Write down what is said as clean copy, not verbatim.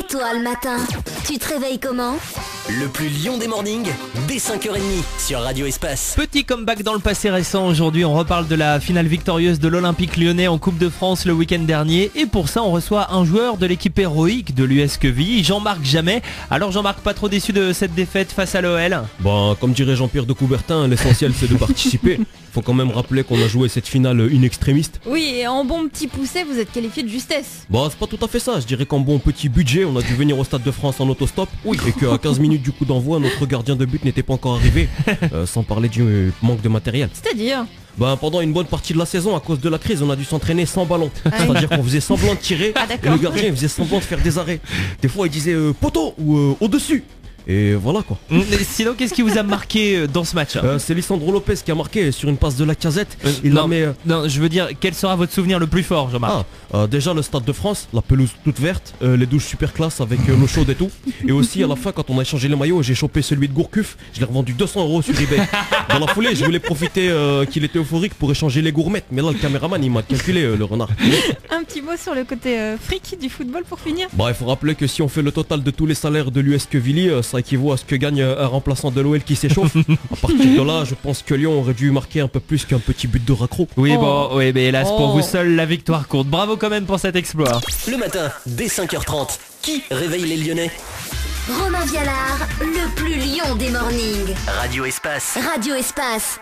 toi le matin, tu te réveilles comment? Le plus lion des mornings, dès 5h30 sur Radio Espace. Petit comeback dans le passé récent. Aujourd'hui, on reparle de la finale victorieuse de l'Olympique lyonnais en Coupe de France le week-end dernier. Et pour ça, on reçoit un joueur de l'équipe héroïque de l'US Quevilly, Jean-Marc Jamet. Alors Jean-Marc, pas trop déçu de cette défaite face à l'OL? Bah, comme dirait Jean-Pierre de Coubertin, l'essentiel c'est de participer. Faut quand même rappeler qu'on a joué cette finale in extremis. Oui, et en bon petit pousset, vous êtes qualifié de justesse. Bah, c'est pas tout à fait ça. Je dirais qu'en bon petit budget, on a dû venir au Stade de France en autostop. Oui. Et qu'à 15 minutes du coup d'envoi, notre gardien de but n'était pas encore arrivé. Sans parler du manque de matériel. C'est-à-dire Pendant une bonne partie de la saison, à cause de la crise, on a dû s'entraîner sans ballon. C'est-à-dire qu'on faisait semblant de tirer et le gardien il faisait semblant de faire des arrêts. Des fois il disait poteau ou au-dessus. Et voilà quoi. Sinon, qu'est-ce qui vous a marqué dans ce match? C'est Lisandro Lopez qui a marqué sur une passe de Lacazette. Non, je veux dire, quel sera votre souvenir le plus fort, Jean-Marc? Déjà le Stade de France, la pelouse toute verte, les douches super classe avec l'eau chaude et tout. Et aussi à la fin, quand on a échangé les maillots, j'ai chopé celui de Gourcuff. Je l'ai revendu 200 € sur eBay. Dans la foulée, je voulais profiter qu'il était euphorique pour échanger les gourmettes. Mais là, le caméraman, il m'a calculé, le renard. Un petit mot sur le côté fric du football pour finir. Il faut rappeler que si on fait le total de tous les salaires de l'US Quevilly, ça équivaut à ce que gagne un remplaçant de l'OL qui s'échauffe. À partir de là, je pense que Lyon aurait dû marquer un peu plus qu'un petit but de raccro. Oui, mais hélas, pour vous seul, la victoire compte. Bravo quand même pour cet exploit. Le matin, dès 5h30, qui réveille les Lyonnais? Romain Vialard, le plus lion des mornings. Radio Espace. Radio Espace.